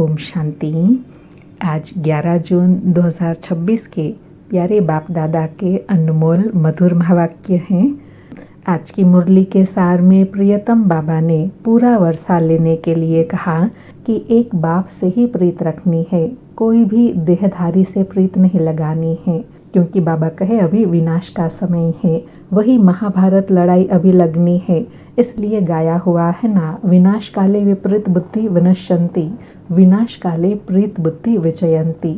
ओम शांति। आज 11 जून 2026 के प्यारे बाप दादा के अनमोल मधुर महावाक्य हैं। आज की मुरली के सार में प्रियतम बाबा ने पूरा वर्षा लेने के लिए कहा कि एक बाप से ही प्रीत रखनी है, कोई भी देहधारी से प्रीत नहीं लगानी है, क्योंकि बाबा कहे अभी विनाश का समय है, वही महाभारत लड़ाई अभी लगनी है। इसलिए गाया हुआ है ना, विनाश काले विपरीत बुद्धि विनश्यन्ति, विनाश काले प्रीत बुद्धि विजयंती।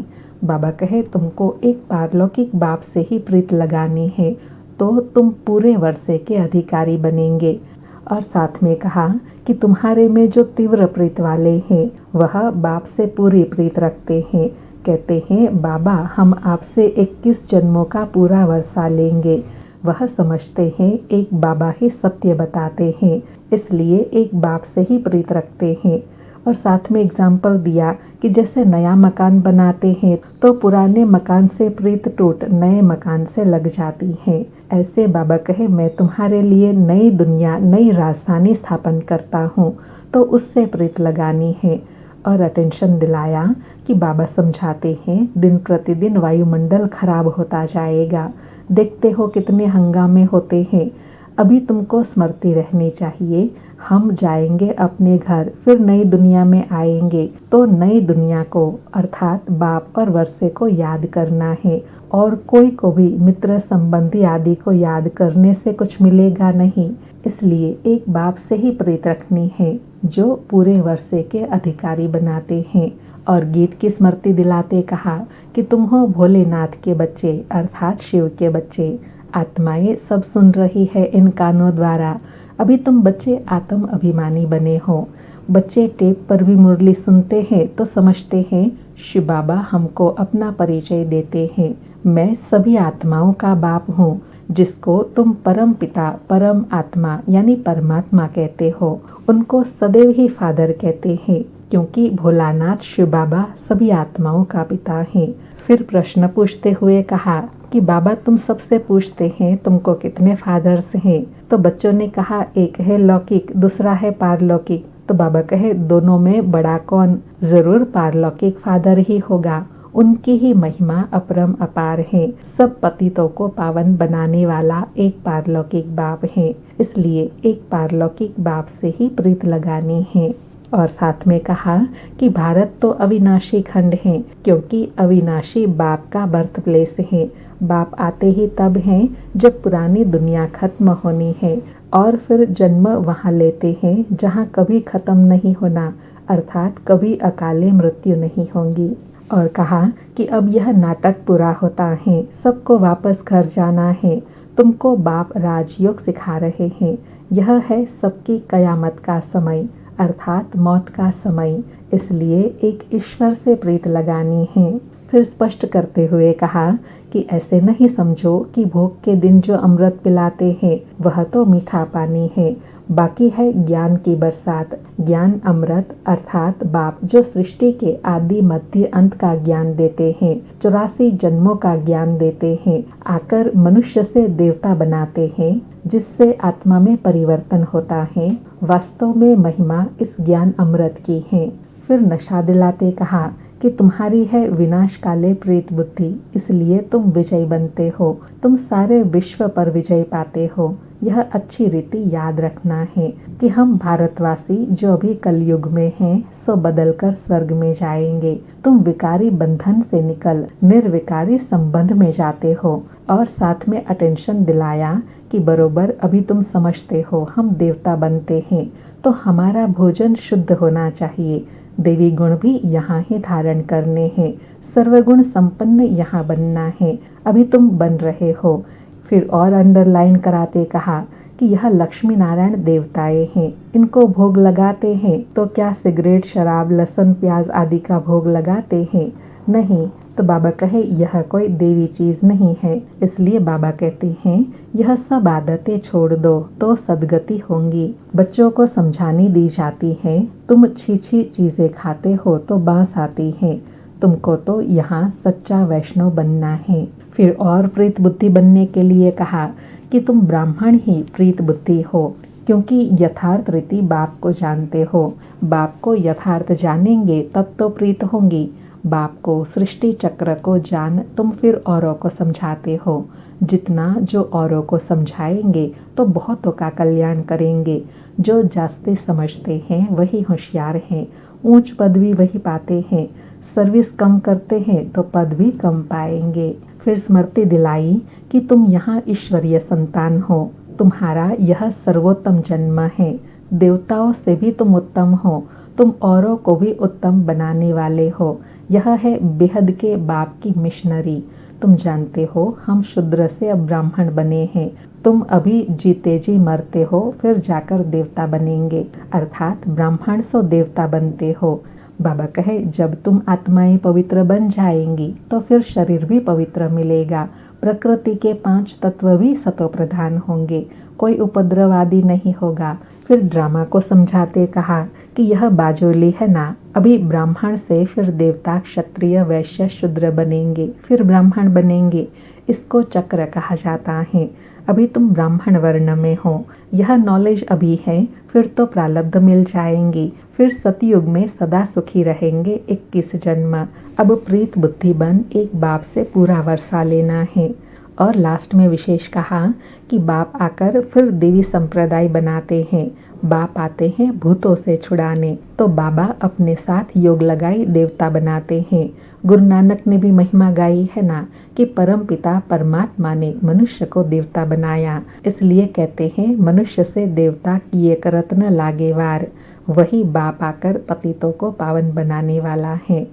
बाबा कहे तुमको एक पारलौकिक बाप से ही प्रीत लगानी है तो तुम पूरे वर्षे के अधिकारी बनेंगे। और साथ में कहा कि तुम्हारे में जो तीव्र प्रीत वाले हैं वह बाप से पूरी प्रीत रखते हैं। कहते हैं बाबा हम आपसे 21 जन्मों का पूरा वर्षा लेंगे। वह समझते हैं एक बाबा ही सत्य बताते हैं, इसलिए एक बाप से ही प्रीत रखते हैं। और साथ में एग्जाम्पल दिया कि जैसे नया मकान बनाते हैं तो पुराने मकान से प्रीत टूट नए मकान से लग जाती है। ऐसे बाबा कहे मैं तुम्हारे लिए नई दुनिया नई राजधानी स्थापन करता हूँ, तो उससे प्रीत लगानी है। और अटेंशन दिलाया कि बाबा समझाते हैं दिन प्रतिदिन वायुमंडल खराब होता जाएगा, देखते हो कितने हंगामे होते हैं। अभी तुमको स्मृति रहनी चाहिए, हम जाएंगे अपने घर, फिर नई दुनिया में आएंगे तो नई दुनिया को अर्थात बाप और वर्षे को याद करना है। और कोई को भी मित्र संबंधी आदि को याद करने से कुछ मिलेगा नहीं, इसलिए एक बाप से ही प्रीत रखनी है जो पूरे वर्षे के अधिकारी बनाते हैं। और गीत की स्मृति दिलाते कहा कि तुम हो भोलेनाथ के बच्चे अर्थात शिव के बच्चे। आत्माएं सब सुन रही है इन कानों द्वारा, अभी तुम बच्चे आत्म अभिमानी बने हो। बच्चे टेप पर भी मुरली सुनते हैं तो समझते हैं शिव बाबा हमको अपना परिचय देते हैं, मैं सभी आत्माओं का बाप हूँ, जिसको तुम परम पिता परम आत्मा यानी परमात्मा कहते हो, उनको सदैव ही फादर कहते हैं, क्योंकि भोलानाथ शिव बाबा सभी आत्माओं का पिता हैं। फिर प्रश्न पूछते हुए कहा कि बाबा तुम सबसे पूछते हैं तुमको कितने फादर्स हैं, तो बच्चों ने कहा एक है लौकिक दूसरा है पारलौकिक। तो बाबा कहे दोनों में बड़ा कौन? जरूर पारलौकिक फादर ही होगा, उनकी ही महिमा अपरम अपार है। सब पतितों को पावन बनाने वाला एक पारलौकिक बाप है, इसलिए एक पारलौकिक बाप से ही प्रीत लगानी है। और साथ में कहा कि भारत तो अविनाशी खंड है, क्योंकि अविनाशी बाप का बर्थ प्लेस है। बाप आते ही तब हैं जब पुरानी दुनिया खत्म होनी है, और फिर जन्म वहाँ लेते हैं जहाँ कभी खत्म नहीं होना, अर्थात कभी अकाले मृत्यु नहीं होगी। और कहा कि अब यह नाटक पूरा होता है, सबको वापस घर जाना है, तुमको बाप राजयोग सिखा रहे हैं। यह है सबकी कयामत का समय अर्थात मौत का समय, इसलिए एक ईश्वर से प्रीत लगानी है। फिर स्पष्ट करते हुए कहा कि ऐसे नहीं समझो कि भोग के दिन जो अमृत पिलाते हैं वह तो मीठा पानी है, बाकी है ज्ञान की बरसात। ज्ञान अमृत अर्थात बाप जो सृष्टि के आदि मध्य अंत का ज्ञान देते हैं, 84 जन्मों का ज्ञान देते हैं, आकर मनुष्य से देवता बनाते हैं, जिससे आत्मा में परिवर्तन होता है। वास्तव में महिमा इस ज्ञान अमृत की है। फिर नशा दिलाते कहा कि तुम्हारी है विनाश काले प्रीत बुद्धि, इसलिए तुम विजय बनते हो, तुम सारे विश्व पर विजय पाते हो। यह अच्छी रीति याद रखना है कि हम भारतवासी जो अभी कलयुग में हैं सो बदलकर स्वर्ग में जाएंगे। तुम विकारी बंधन से निकल निर्विकारी संबंध में जाते हो। और साथ में अटेंशन दिलाया कि बरोबर अभी तुम समझते हो हम देवता बनते हैं तो हमारा भोजन शुद्ध होना चाहिए, देवी गुण भी यहाँ ही धारण करने हैं, सर्वगुण संपन्न यहाँ बनना है, अभी तुम बन रहे हो। फिर और अंडरलाइन कराते कहा कि यह लक्ष्मी नारायण देवताएं हैं, इनको भोग लगाते हैं तो क्या सिगरेट शराब लहसुन प्याज आदि का भोग लगाते हैं? नहीं। तो बाबा कहे यह कोई देवी चीज नहीं है, इसलिए बाबा कहते हैं यह सब आदतें छोड़ दो तो सदगति होंगी। बच्चों को समझानी दी जाती है, तुम छी चीजें खाते हो तो बांस आती है, तुमको तो यहाँ सच्चा वैष्णव बनना है। फिर और प्रीत बुद्धि बनने के लिए कहा कि तुम ब्राह्मण ही प्रीत बुद्धि हो, क्योंकि यथार्थ रीति बाप को जानते हो। बाप को यथार्थ जानेंगे तब तो प्रीत होंगी। बाप को सृष्टि चक्र को जान तुम फिर औरों को समझाते हो। जितना जो औरों को समझाएंगे तो बहुतों का कल्याण करेंगे। जो जास्ते समझते हैं वही होशियार हैं। ऊंच पद भी वही पाते हैं। सर्विस कम करते हैं तो पद भी कम पाएंगे। फिर स्मृति दिलाई कि तुम यहाँ ईश्वरीय संतान हो। तुम्हारा यह सर्वोत्तम जन्म है। देवताओं से भी तुम उत्तम हो। तुम औरों को भी उत्तम बनाने वाले हो। यह है बेहद के बाप की मिशनरी। तुम जानते हो हम शूद्र से अब ब्राह्मण बने हैं। तुम अभी जीते जी मरते हो, फिर जाकर देवता बनेंगे, अर्थात ब्राह्मण से देवता बनते हो। बाबा कहे जब तुम आत्माएं पवित्र बन जाएंगी तो फिर शरीर भी पवित्र मिलेगा। प्रकृति के 5 तत्व भी सतो प्रधान होंगे। कोई उपद्रव आदि नहीं होगा। फिर ड्रामा को समझाते कहा कि यह बाजोली है ना, अभी ब्राह्मण से फिर देवता, क्षत्रिय, वैश्य, शूद्र बनेंगे, फिर ब्राह्मण बनेंगे। इसको चक्र कहा जाता है। अभी तुम ब्राह्मण वर्ण में हो। यह नॉलेज अभी है, फिर तो प्रारब्ध मिल जाएंगी। फिर सतयुग में सदा सुखी रहेंगे 21 जन्म। अब प्रीत बुद्धि बन एक बाप से पूरा वर्षा लेना है। और लास्ट में विशेष कहा कि बाप आकर फिर देवी संप्रदाय बनाते हैं। बाप आते हैं भूतों से छुड़ाने, तो बाबा अपने साथ योग लगाई देवता बनाते हैं। गुरु नानक ने भी महिमा गाई है ना कि परम पिता परमात्मा ने मनुष्य को देवता बनाया। इसलिए कहते हैं मनुष्य से देवता किए करत न लागे वार। वही बाप आकर पतितों को पावन बनाने वाला है।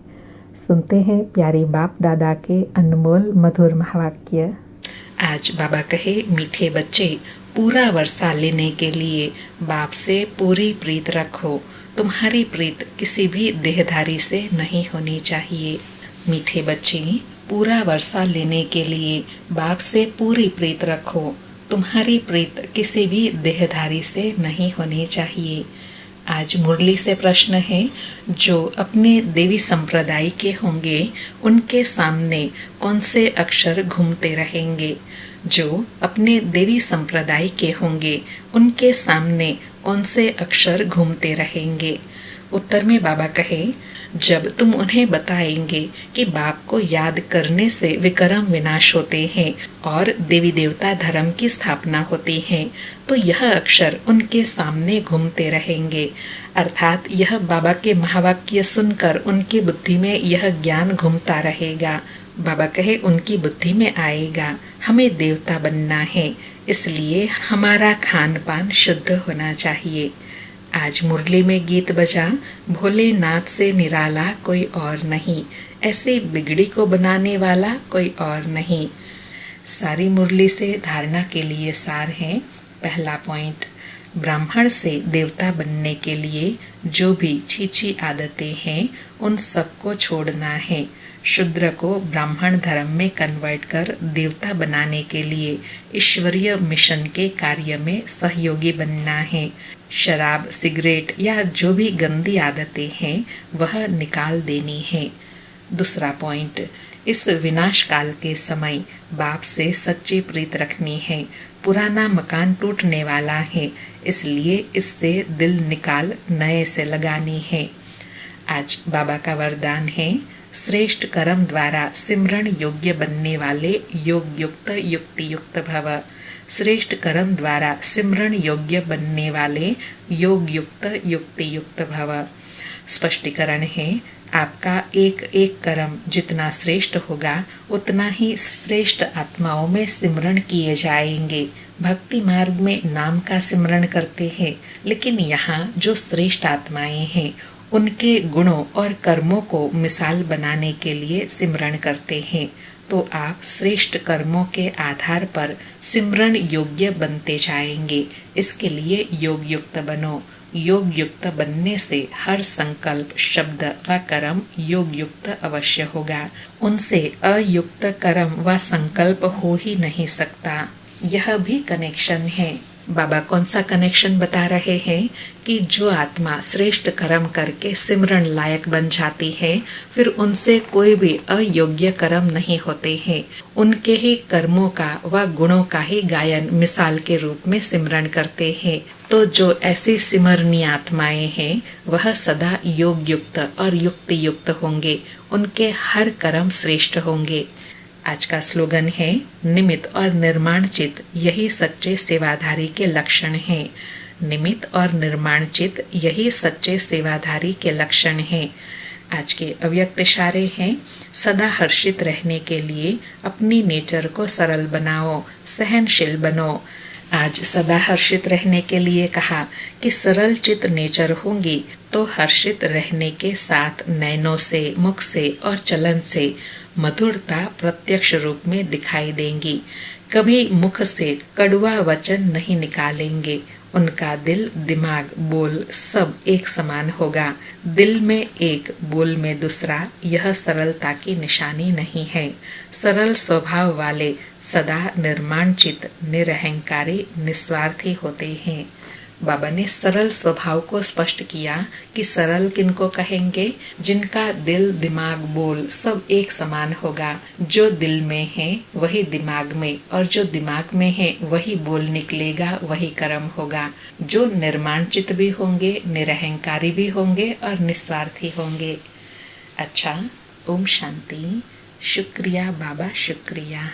सुनते हैं प्यारे बाप दादा के अनमोल मधुर महावाक्य। आज बाबा कहे मीठे बच्चे, पूरा वर्षा लेने के लिए बाप से पूरी प्रीत रखो। तुम्हारी प्रीत किसी भी देहधारी से नहीं होनी चाहिए। मीठे बच्चे, पूरा वर्षा लेने के लिए बाप से पूरी प्रीत रखो। तुम्हारी प्रीत किसी भी देहधारी से नहीं होनी चाहिए। आज मुरली से प्रश्न है, जो अपने देवी संप्रदाय के होंगे उनके सामने कौन से अक्षर घूमते रहेंगे? जो अपने देवी संप्रदाय के होंगे उनके सामने कौन से अक्षर घूमते रहेंगे? उत्तर में बाबा कहे, जब तुम उन्हें बताएंगे कि बाप को याद करने से विक्रम विनाश होते हैं और देवी देवता धर्म की स्थापना होती है, तो यह अक्षर उनके सामने घूमते रहेंगे। अर्थात यह बाबा के महावाक्य सुनकर उनकी बुद्धि में यह ज्ञान घूमता रहेगा। बाबा कहे उनकी बुद्धि में आएगा हमें देवता बनना है, इसलिए हमारा खान पान शुद्ध होना चाहिए। आज मुरली में गीत बजा, भोलेनाथ से निराला कोई और नहीं, ऐसे बिगड़ी को बनाने वाला कोई और नहीं। सारी मुरली से धारणा के लिए सार है। पहला पॉइंट, ब्राह्मण से देवता बनने के लिए जो भी छीछी आदतें हैं उन सबको छोड़ना है। शूद्र को ब्राह्मण धर्म में कन्वर्ट कर देवता बनाने के लिए ईश्वरीय मिशन के कार्य में सहयोगी बनना है। शराब, सिगरेट या जो भी गंदी आदतें हैं वह निकाल देनी है। दूसरा पॉइंट, इस विनाश काल के समय बाप से सच्ची प्रीत रखनी है। पुराना मकान टूटने वाला है, इसलिए इससे दिल निकाल नए से लगानी है। आज बाबा का वरदान है, श्रेष्ठ कर्म द्वारा सिमरण योग्य बनने वाले योग युक्त युक्ति युक्त भव। श्रेष्ठ कर्म द्वारा सिमरण योग्य बनने वाले योग युक्त युक्ति युक्त भव। स्पष्टीकरण है, आपका एक एक कर्म जितना श्रेष्ठ होगा उतना ही श्रेष्ठ आत्माओं में सिमरण किए जाएंगे। भक्ति मार्ग में नाम का सिमरण करते हैं, लेकिन यहाँ जो श्रेष्ठ आत्माएं हैं उनके गुणों और कर्मों को मिसाल बनाने के लिए सिमरण करते हैं। तो आप श्रेष्ठ कर्मों के आधार पर सिमरण योग्य बनते जाएंगे। इसके लिए योग युक्त बनो। योग युक्त बनने से हर संकल्प, शब्द व कर्म योग युक्त अवश्य होगा। उनसे अयुक्त कर्म व संकल्प हो ही नहीं सकता। यह भी कनेक्शन है। बाबा कौन सा कनेक्शन बता रहे हैं कि जो आत्मा श्रेष्ठ कर्म करके सिमरण लायक बन जाती है, फिर उनसे कोई भी अयोग्य कर्म नहीं होते हैं। उनके ही कर्मों का व गुणों का ही गायन मिसाल के रूप में सिमरण करते हैं। तो जो ऐसी सिमरनीय आत्माएं हैं, वह सदा योग युक्त और युक्ति युक्त होंगे। उनके हर कर्म श्रेष्ठ होंगे। आज का स्लोगन है, निमित्त और निर्माण चित्त यही सच्चे सेवाधारी के लक्षण हैं। निमित्त और निर्माण चित्त यही सच्चे सेवाधारी के लक्षण हैं। आज के अव्यक्त इशारे हैं, सदा हर्षित रहने के लिए अपनी नेचर को सरल बनाओ, सहनशील बनो। आज सदा हर्षित रहने के लिए कहा कि सरल चित्त नेचर होंगी तो हर्षित रहने के साथ नैनों से, मुख से और चलन से मधुरता प्रत्यक्ष रूप में दिखाई देंगी। कभी मुख से कड़वा वचन नहीं निकालेंगे। उनका दिल, दिमाग, बोल सब एक समान होगा। दिल में एक, बोल में दूसरा, यह सरलता की निशानी नहीं है। सरल स्वभाव वाले सदा निर्माण चित्त, निरहंकारी, निस्वार्थी होते हैं। बाबा ने सरल स्वभाव को स्पष्ट किया कि सरल किनको कहेंगे? जिनका दिल, दिमाग, बोल सब एक समान होगा। जो दिल में है वही दिमाग में, और जो दिमाग में है वही बोल निकलेगा, वही कर्म होगा। जो निर्माण चित्त भी होंगे, निरहंकारी भी होंगे और निस्वार्थी होंगे। अच्छा, ओम शांति। शुक्रिया बाबा, शुक्रिया।